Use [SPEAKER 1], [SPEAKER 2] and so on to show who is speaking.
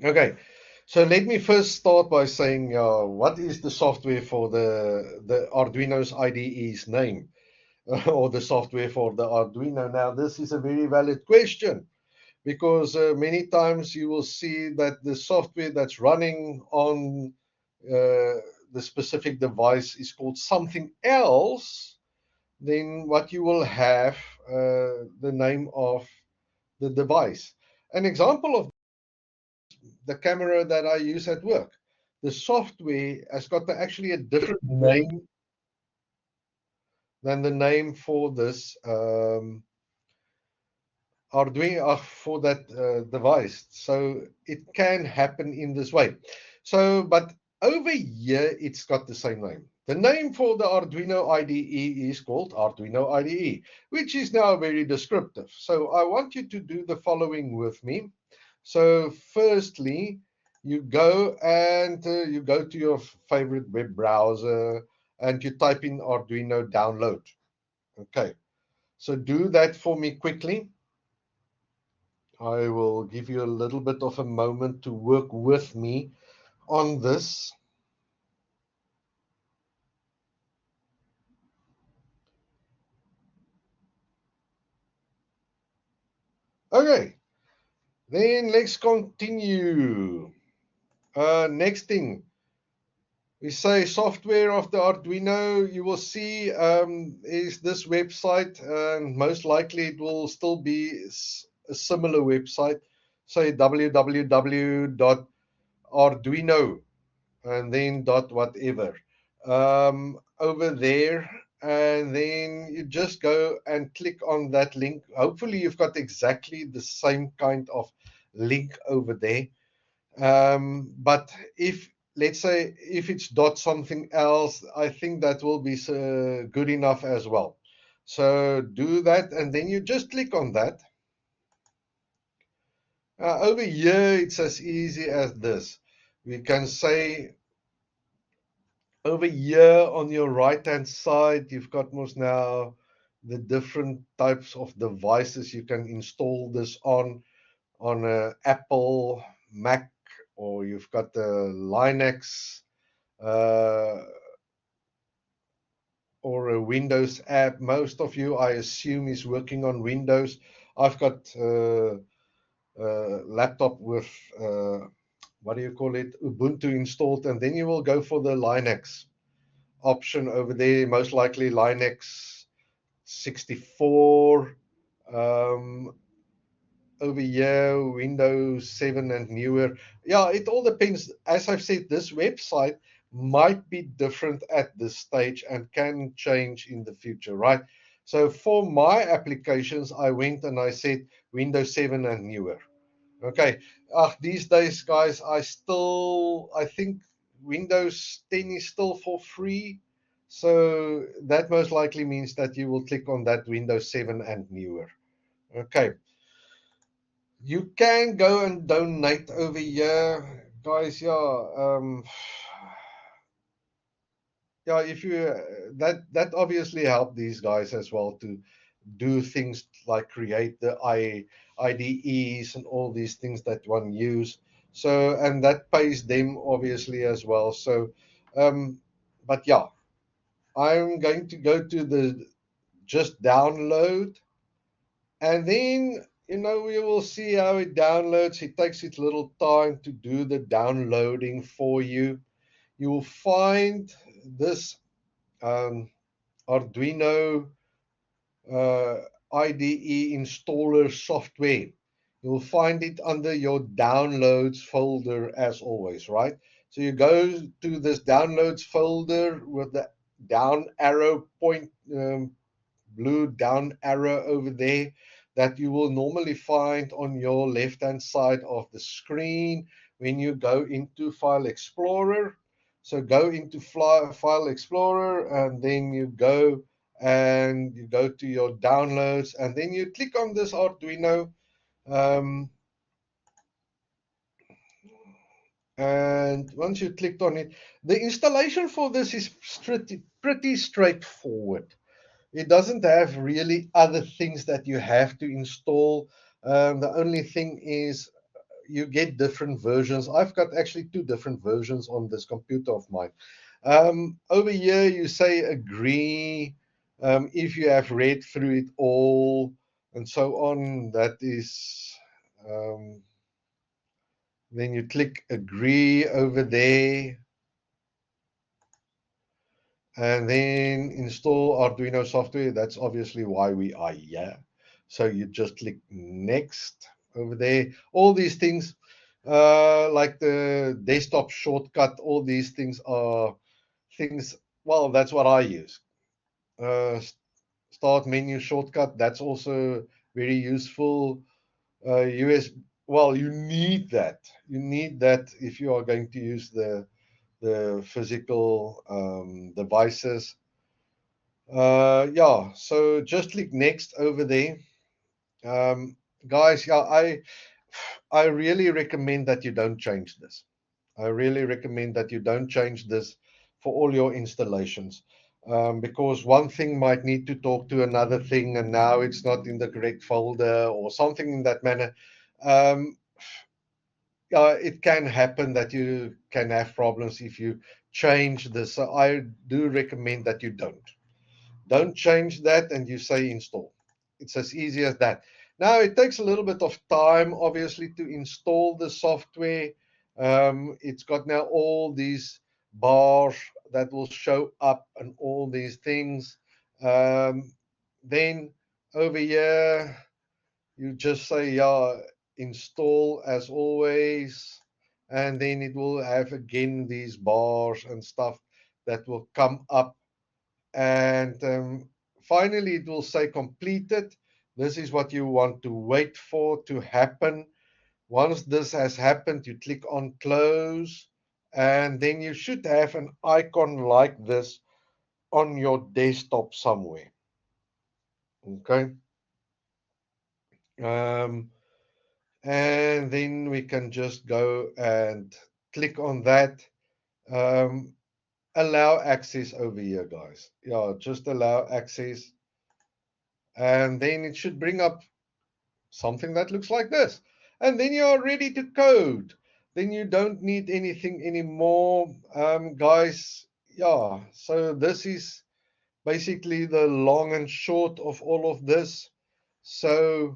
[SPEAKER 1] Okay, so let me first start by saying what is the software for the Arduino's IDE's name or the software for the Arduino? Now, this is a very valid question because many times you will see that the software that's running on the specific device is called something else than what you will have the name of the device. An example of the camera that I use at work. The software has got actually a different name than the name for this Arduino for that device. So it can happen in this way. So, but over here, it's got the same name. The name for the Arduino IDE is called Arduino IDE, which is now very descriptive. So I want you to do the following with me. So firstly, you go to your favorite web browser and you type in Arduino download. Okay. So do that for me quickly. I will give you a little bit of a moment to work with me on this. Okay, then let's continue. Next thing, we say software of the Arduino. You will see is this website, and most likely it will still be a similar website. Say www.arduino and then dot whatever over there, and then you just go and click on that link. Hopefully you've got exactly the same kind of link over there, but if let's say if it's dot something else, I think that will be good enough as well. So do that and then you just click on that. Over here it's as easy as this. We can say over here on your right hand side, you've got most now the different types of devices you can install this on a Apple, Mac, or you've got the Linux uh, or a Windows app. Most of you, I assume, is working on Windows. I've got a laptop with what do you call it, Ubuntu installed, and then you will go for the Linux option over there, most likely Linux 64. Um, Over here, Windows 7 and newer. Yeah, it all depends. As I've said, this website might be different at this stage and can change in the future, right? So for my applications, I went and I said Windows 7 and newer. Okay. These days, guys, I think Windows 10 is still for free. So that most likely means that you will click on that Windows 7 and newer. Okay. You can go and donate over here, guys. Yeah. Yeah, if you that obviously helped these guys as well to do things like create the IDEs and all these things that one use. So and that pays them obviously as well. So, um, but yeah, I'm going to go to the just download, and then we will see how it downloads. It takes its little time to do the downloading for you. You will find this um, Arduino uh, IDE installer software. You'll find it under your downloads folder as always, right? So you go to this downloads folder with the down arrow point, blue down arrow over there that you will normally find on your left hand side of the screen when you go into File Explorer. So go into File Explorer and then you go to your downloads and then you click on this Arduino. Um, and once you clicked on it, the installation for this is pretty straightforward. It doesn't have really other things that you have to install. The only thing is you get different versions. I've got actually two different versions on this computer of mine. Over here, you say agree if you have read through it all and so on. That is, um, then you click agree over there, and then install Arduino software. That's obviously why we are here. So you just click next over there. All these things, like the desktop shortcut, all these things are things, well, that's what I use. Uh, Start menu shortcut, that's also very useful. US, well, you need that. You need that if you are going to use the physical devices. Yeah, so just click next over there. Um, Guys, yeah, I really recommend that you don't change this. I really recommend that you don't change this for all your installations. Because one thing might need to talk to another thing, and now it's not in the correct folder or something in that manner. Um, it can happen that you can have problems if you change this. So I do recommend that you don't. Don't change that and you say install. It's as easy as that. Now, it takes a little bit of time, obviously, to install the software. It's got now all these bars that will show up and all these things. Then over here, you just say, yeah, install as always. And then it will have again these bars and stuff that will come up, and finally it will say completed. This is what you want to wait for to happen. Once this has happened, you click on close, and then you should have an icon like this on your desktop somewhere. Okay. um, and then we can just go and click on that. um, Allow access over here, guys. Yeah, just allow access, and then it should bring up something that looks like this. And then you're ready to code. Then you don't need anything anymore, guys. Yeah, so this is basically the long and short of all of this. So